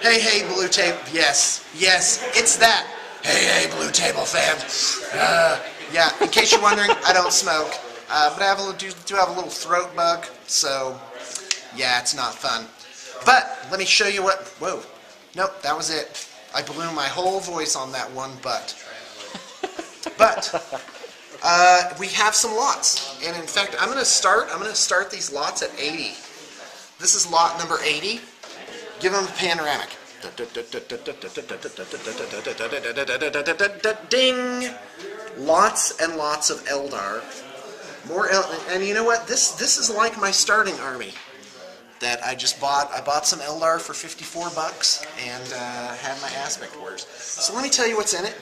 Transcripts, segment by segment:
Hey, hey, Blue Table. Yes, yes, it's that. Hey, hey, Blue Table fans. Yeah, in case you're wondering, I don't smoke, but I have do have a little throat bug, so yeah, it's not fun. But let me show you what. Whoa, nope, that was it. I blew my whole voice on that one butt. But we have some lots, and in fact, I'm gonna start these lots at 80. This is lot number 80. Give them a panoramic. Ding! Lots and lots of Eldar. More and you know what? This is like my starting army that I just bought. I bought some Eldar for 54 bucks and had my aspect wars. So let me tell you what's in it.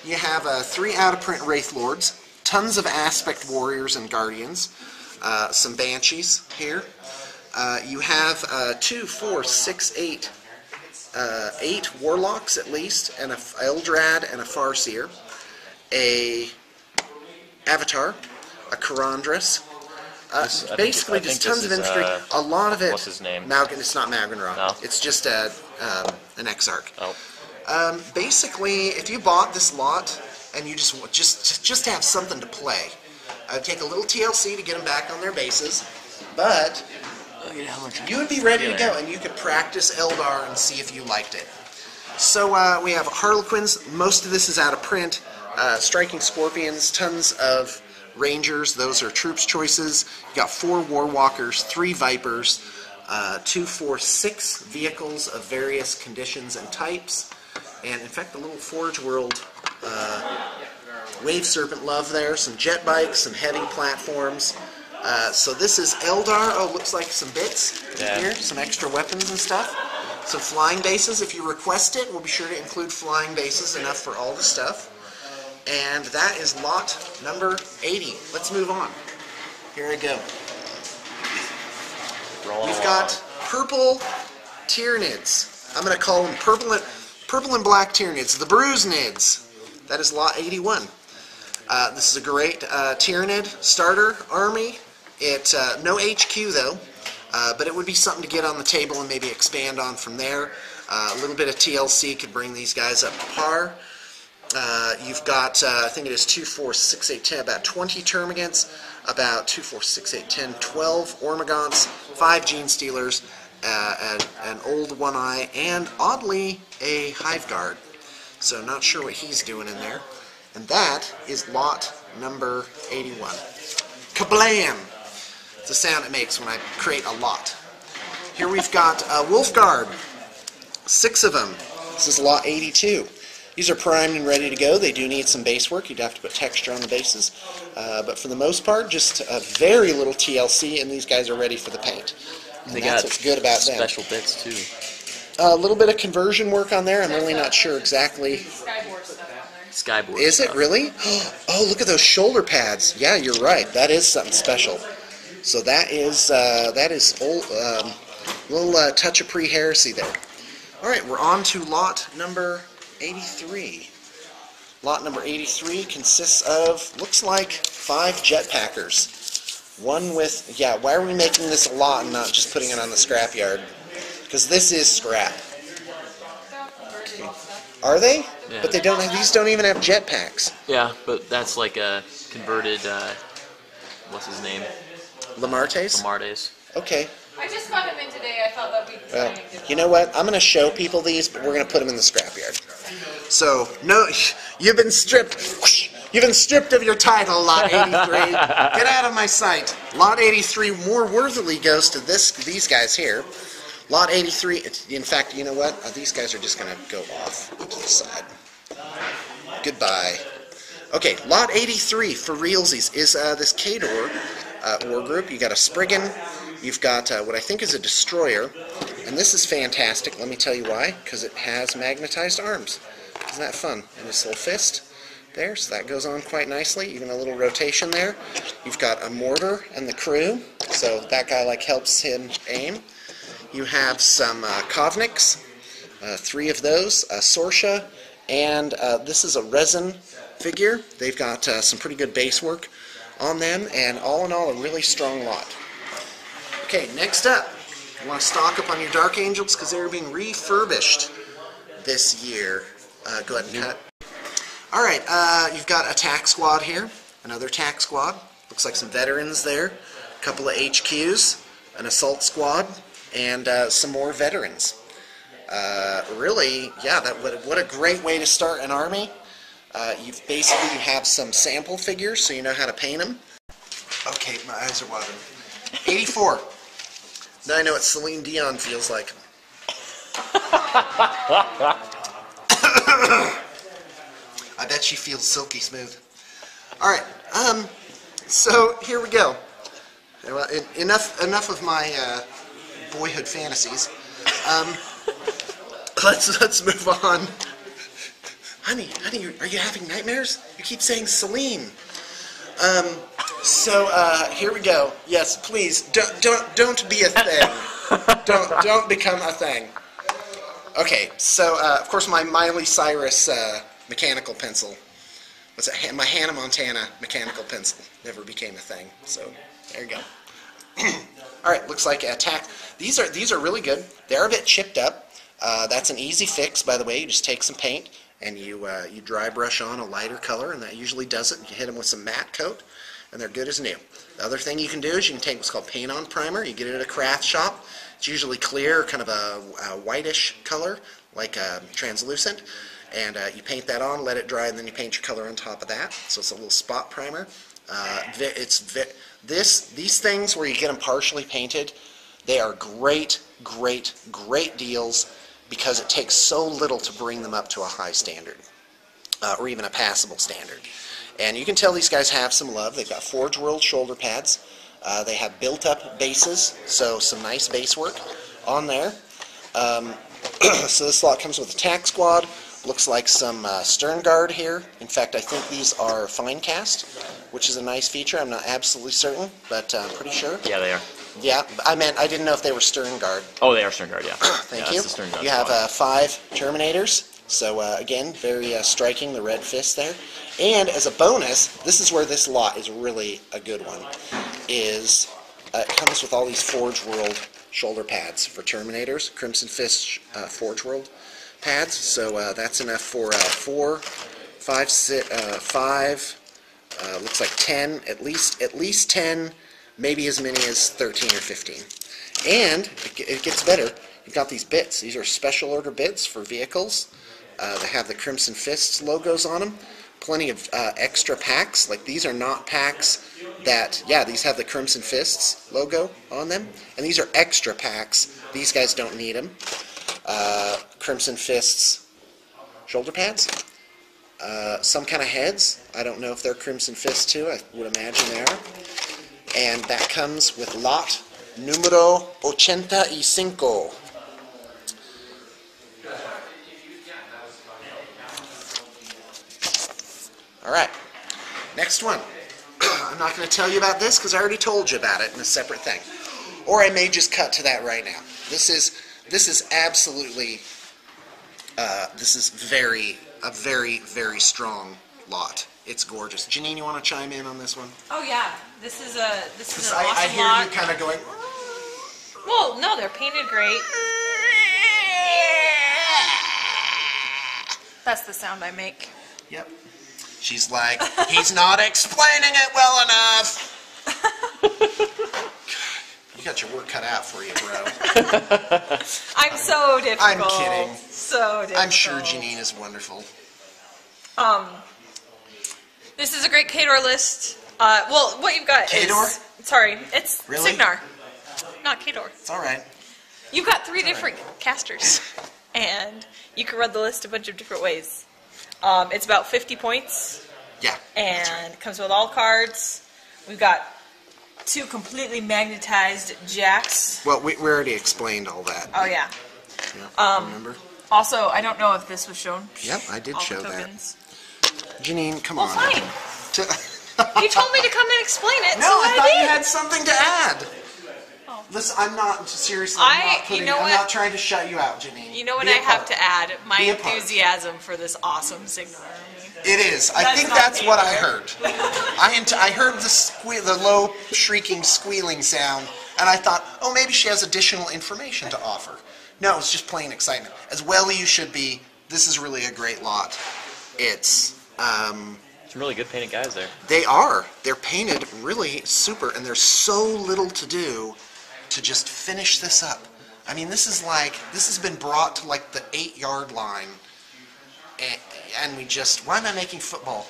You have 3 out-of-print Wraith Lords, tons of aspect warriors and guardians, some banshees here. You have 2, 4, 6, 8. 8 warlocks at least, and an Eldrad and a Farseer, a Avatar, a Karandras. Basically, just tons of infantry. A lot of it. What's his name? It's not Magnra. No. It's just an Exarch. Oh. Basically, if you bought this lot and you just to have something to play, I'd take a little TLC to get them back on their bases, but you would be ready to go, and you could practice Eldar and see if you liked it. So we have Harlequins. Most of this is out of print. Striking Scorpions, tons of Rangers. Those are troops choices. You got 4 Warwalkers, 3 Vipers, 2, 4, 6 vehicles of various conditions and types. And in fact, the little Forge World Wave Serpent love there. Some jet bikes, some heavy platforms. So this is Eldar. Oh, looks like some bits here, some extra weapons and stuff. Some flying bases. If you request it, we'll be sure to include flying bases, enough for all the stuff. And that is lot number 80. Let's move on. Here I go. We've got purple Tyranids. I'm going to call them purple and black Tyranids. The Bruisenids. That is lot 81. This is a great Tyranid starter army. No HQ though, but it would be something to get on the table and maybe expand on from there. A little bit of TLC could bring these guys up to par. You've got, I think it is 2, 4, 6, 8, 10, about 20 Termagants, about 2, 4, 6, 8, 10, 12 Ormagants, 5 Gene Stealers, an old One-Eye, and oddly a Hive Guard. So not sure what he's doing in there. And that is lot number 81. Kablam! It's the sound it makes when I create a lot. Here we've got Wolf Guard. 6 of them. This is lot 82. These are primed and ready to go. They do need some base work. You'd have to put texture on the bases. But for the most part, just a very little TLC, and these guys are ready for the paint. And they that's got what's good about them. Special bits too. A little bit of conversion work on there. I'm really not sure exactly. Skyboard Is stuff. it really? Oh, look at those shoulder pads. Yeah, you're right. That is something special. So that is old, little touch of pre-heresy there. All right, we're on to lot number 83. Lot number 83 consists of, looks like, 5 jetpackers. One with, yeah, why are we making this a lot and not just putting it on the scrapyard? Because this is scrap. Are they? Yeah. But they don't. These don't even have jetpacks. Yeah, but that's like a converted. What's his name? Lamartes? Lamartes. Okay. I just got him in today. I thought that'd be Well, you know what? I'm going to show people these, but we're going to put them in the scrapyard. So, no, you've been stripped. You've been stripped of your title, Lot 83. Get out of my sight. Lot 83 more worthily goes to these guys here. Lot 83, in fact, you know what? These guys are just going to go off to the side. Goodbye. Okay, Lot 83 for realsies is this Khador war group. You got a Spriggan. You've got what I think is a Destroyer. And this is fantastic. Let me tell you why. Because it has magnetized arms. Isn't that fun? And this little fist there, so that goes on quite nicely. Even a little rotation there. You've got a Mortar and the crew. So that guy helps him aim. You have some Kovniks, 3 of those, a Sorsha, and this is a resin figure. They've got some pretty good base work on them, and all in all, a really strong lot. Okay, next up, You want to stock up on your Dark Angels because they're being refurbished this year. Go ahead and cut. All right, you've got a tack squad here, another tack squad. Looks like some veterans there, a couple of HQs, an assault squad, and some more veterans. Really, yeah, what a great way to start an army. You have some sample figures, so you know how to paint them. Okay, my eyes are watering. 84. Now I know what Celine Dion feels like. I bet she feels silky smooth. All right, so here we go. Enough of my boyhood fantasies. Let's move on. Honey, are you having nightmares? You keep saying Celine. Here we go. Yes, please don't be a thing. Don't become a thing. Okay, so of course my Miley Cyrus mechanical pencil. What's it? My Hannah Montana mechanical pencil never became a thing. So there you go. All right, looks like tack. These are really good. They're a bit chipped up. That's an easy fix, by the way. You just take some paint and you dry brush on a lighter color, and that usually does it. You hit them with some matte coat, and they're good as new. The other thing you can do is you can take what's called paint-on primer. You get it at a craft shop. It's usually clear, kind of a whitish color, like translucent. And you paint that on, let it dry, and then you paint your color on top of that. So it's a little spot primer. These things where you get them partially painted, they are great deals because it takes so little to bring them up to a high standard, or even a passable standard. And you can tell these guys have some love. They've got Forge World shoulder pads. They have built-up bases, so some nice base work on there. So this lot comes with a tack squad. Looks like some stern guard here. In fact, I think these are fine cast, which is a nice feature. I'm not absolutely certain, but I'm pretty sure. Yeah, they are. Yeah, I didn't know if they were stern guard. Oh, they are stern guard, yeah. Thank you. The stern guard you have 5 Terminators. So again, very striking, the red fist there. And as a bonus, this is where this lot is really a good one, is it comes with all these Forge World shoulder pads for Terminators, Crimson Fist Forge World pads. So that's enough for 4, 5, 6, 5, looks like 10, at least 10, maybe as many as 13 or 15. And it gets better. You've got these bits. These are special order bits for vehicles. They have the Crimson Fists logos on them. Plenty of extra packs. Like these are not packs that, yeah, these have the Crimson Fists logo on them. And these are extra packs. These guys don't need them. Crimson Fists shoulder pads. Some kind of heads. I don't know if they're Crimson Fists too. I would imagine they are. And that comes with lot numero 85. Alright, next one. I'm not going to tell you about this because I already told you about it in a separate thing. Or I may just cut to that right now. This is absolutely, this is a very strong lot. It's gorgeous. Janine, you want to chime in on this one? Oh yeah, this is an awesome I hear lot. you kind of going. Well, no, they're painted great. That's the sound I make. Yep. She's like, he's not explaining it well enough. You got your work cut out for you, bro. I'm so difficult. I'm kidding. So difficult. I'm sure Janine is wonderful. This is a great Kador list. Well, what you've got Kador? is... Sorry, it's Really? Signar, not Kador. It's all right. You've got 3 different casters, and you can run the list a bunch of different ways. It's about 50 points. Yeah. And it comes with all cards. We've got 2 completely magnetized jacks. Well, we already explained all that. Oh, yeah. Yeah, remember? Also, I don't know if this was shown. Yep, I did all show the that. tokens. Janine, come Well, on. fine. You told me to come and explain it, No, so I thought did. you had something to add. Oh. Listen, I'm not, seriously, I'm not trying to shut you out, Janine. You know what Be a I have part. to add? My Be a part. enthusiasm for this awesome Signar army. It is. I think not that's what I Kador. heard. I heard the low, shrieking, squealing sound, And I thought, oh, maybe she has additional information to offer. No, it's just plain excitement. As well you should be. This is really a great lot. It's Some really good painted guys there. they are. They're painted really super, and there's so little to do to just finish this up. I mean, this has been brought to like the 8-yard line, and we just, why am I making football?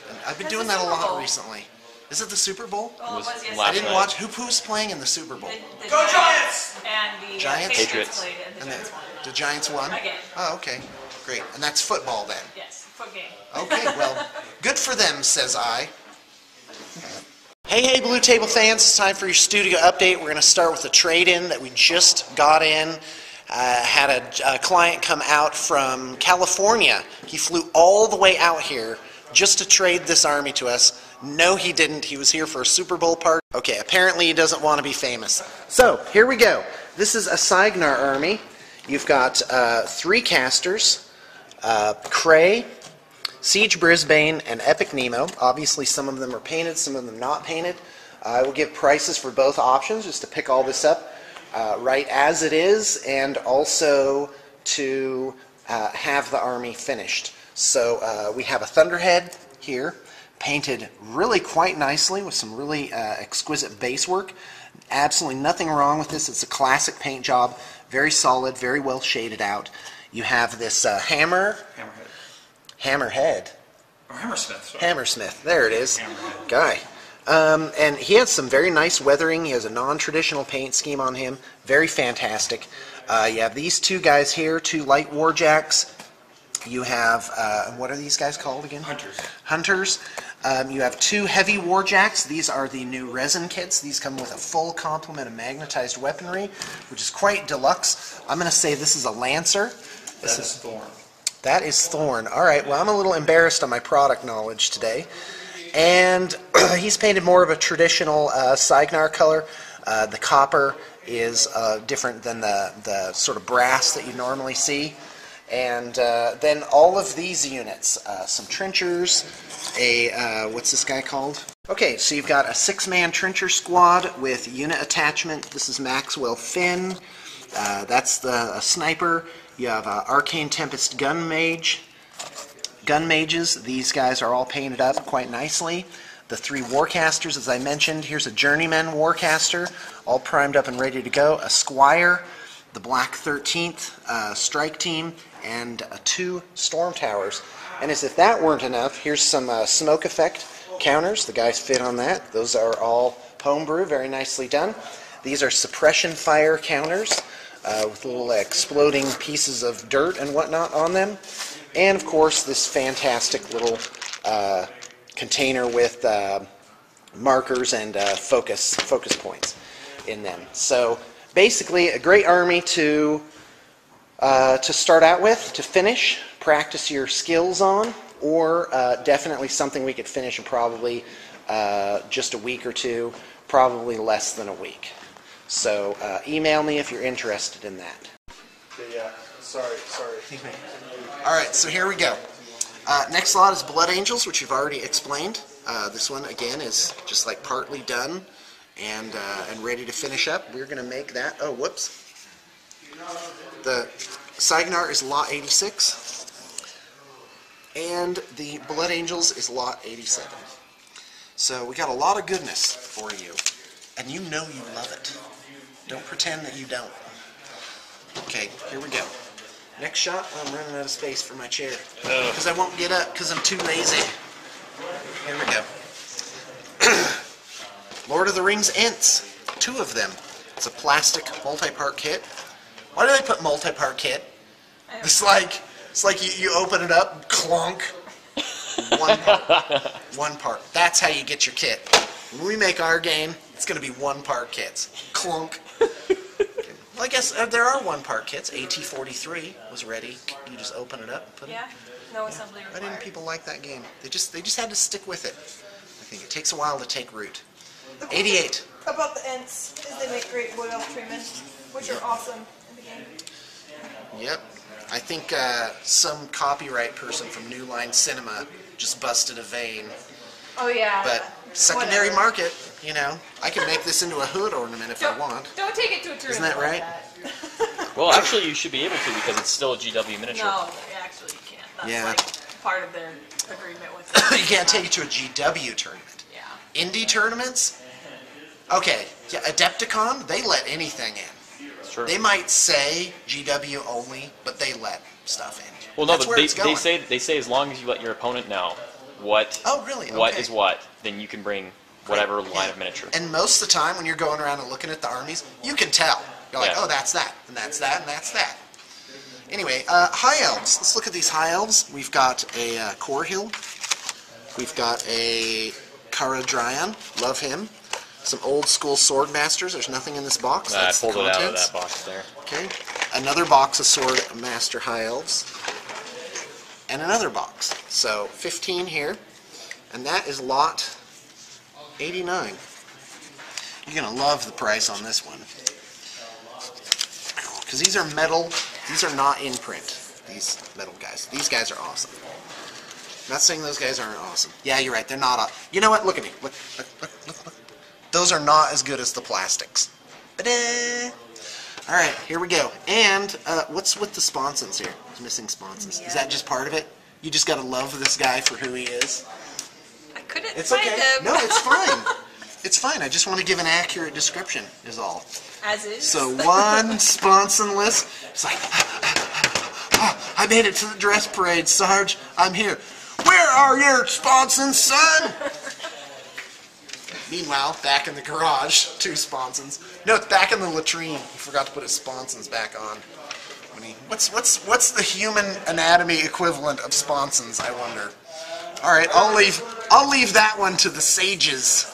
And I've been doing that a lot recently. Is it the Super Bowl? Well, it was yesterday. I didn't watch. Who's playing in the Super Bowl? The Go Giants! And the Giants? Patriots played, and the And Giants won. the Giants won? Again. Oh, okay. Great. And that's football then? Yes, foot game. Okay, well, good for them, says I. Hey, Blue Table fans, it's time for your studio update. We're going to start with a trade-in that we just got in. Had a client come out from California. He flew all the way out here just to trade this army to us. No, he didn't. He was here for a Super Bowl party. Okay, apparently he doesn't want to be famous. So, here we go. This is a Cygnar army. You've got 3 casters, Cray, Siege Brisbane, and Epic Nemo. Obviously, some of them are painted, some of them not painted. I will give prices for both options just to pick all this up right as it is, and also to have the army finished. So we have a Thunderhead here, painted really quite nicely with some really exquisite base work. Absolutely nothing wrong with this. It's a classic paint job, very solid, very well shaded out. You have this Hammerhead. Or Hammersmith. Sorry. Hammersmith, there it is. Hammerhead. Guy. And he has some very nice weathering. He has a non-traditional paint scheme on him. Very fantastic. You have these 2 guys here, 2 light warjacks. You have, what are these guys called again? Hunters. You have 2 heavy warjacks. These are the new resin kits. These come with a full complement of magnetized weaponry, which is quite deluxe. I'm going to say this is a Lancer. That is Thorn. That is Thorn. All right, well, I'm a little embarrassed on my product knowledge today. And he's painted more of a traditional Cygnar color. The copper is different than the sort of brass that you normally see. And then all of these units, some trenchers, what's this guy called? Okay, so you've got a 6-man trencher squad with unit attachment. This is Maxwell Finn. That's a sniper. You have Arcane Tempest gun mages. These guys are all painted up quite nicely. The 3 Warcasters, as I mentioned, here's a Journeyman Warcaster, all primed up and ready to go. A Squire, the Black 13th Strike Team, and 2 Storm Towers. And as if that weren't enough, here's some smoke effect counters. The guys fit on that. Those are all homebrew, very nicely done. These are suppression fire counters with little exploding pieces of dirt and whatnot on them. And of course this fantastic little container with markers and focus points in them. So basically a great army to start out with, to finish, practice your skills on, or definitely something we could finish in probably just a week or 2, probably less than a week. So email me if you're interested in that. Yeah, sorry. All right, so here we go. Next lot is Blood Angels, which you've already explained. This one, again, is just like partly done and ready to finish up. We're going to make that. Oh, whoops. The Cygnar is lot 86, and the Blood Angels is lot 87. So we got a lot of goodness for you, and you know you love it. Don't pretend that you don't. Okay, here we go. Next shot, I'm running out of space for my chair. Because I won't get up because I'm too lazy. Here we go. Lord of the Rings Ents. 2 of them. It's a plastic multi-part kit. Why do they put multi-part kit? It's like you open it up, clunk. 1 part. 1 part. That's how you get your kit. When we make our game, it's going to be 1-part kits. Clunk. Well, I guess there are 1-part kits. AT-43 was ready. You just open it up and put it. Yeah, no assembly required. Why didn't people like that game? They just had to stick with it. I think it takes a while to take root. 88. About the Ents is they make great wood elf treatment, which are awesome in the game. Yep. I think some copyright person from New Line Cinema just busted a vein. Oh yeah. But secondary market. You know, I can make this into a hood ornament if I want. Don't take it to a tournament. Isn't that right? Like that. Well, actually, you should be able to because it's still a GW miniature. No, actually you can't. That's Yeah. like part of their agreement with them. You can't take it to a GW tournament. Yeah. Indie tournaments? Okay, yeah, Adepticon, they let anything in. It's true. They might say GW only, but they let stuff in. Well, no, That's but where it's going. they say as long as you let your opponent know what Oh, really? what Okay. is what, then you can bring whatever line Yeah. of miniature. And most of the time when you're going around and looking at the armies, you can tell. You're like, Yeah. oh, that's that, and that's that, and that's that. Anyway, High Elves. Let's look at these High Elves. We've got a Korhill. We've got a Karadryan. Love him. Some old school sword masters. There's nothing in this box. I That's the pulled it out of contents. that box there. Okay. Another box of Sword Master High Elves. And another box. So 15 here. And that is lot 89. You're going to love the price on this one. Because these are metal. These are not in print. These metal guys. These guys are awesome. I'm not saying those guys aren't awesome. Yeah, you're right. They're not. You know what? Look at me. Look, look, look, look, look. Those are not as good as the plastics. Ba-da! All right, here we go. And what's with the sponsons here? It's missing sponsons. Is that just part of it? You just gotta love this guy for who he is. I couldn't It's find okay. them. No, it's fine. It's fine. I just want to give an accurate description. Is all. As is. So one sponson-less. It's like, oh, I made it to the dress parade, Sarge. I'm here. Where are your sponsons, son? Meanwhile, back in the garage, 2 sponsons. No, it's back in the latrine. He forgot to put his sponsons back on. What's the human anatomy equivalent of sponsons, I wonder? All right, I'll leave that one to the sages.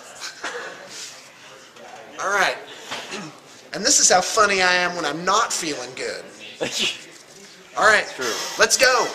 All right. And this is how funny I am when I'm not feeling good. All right, True. let's go.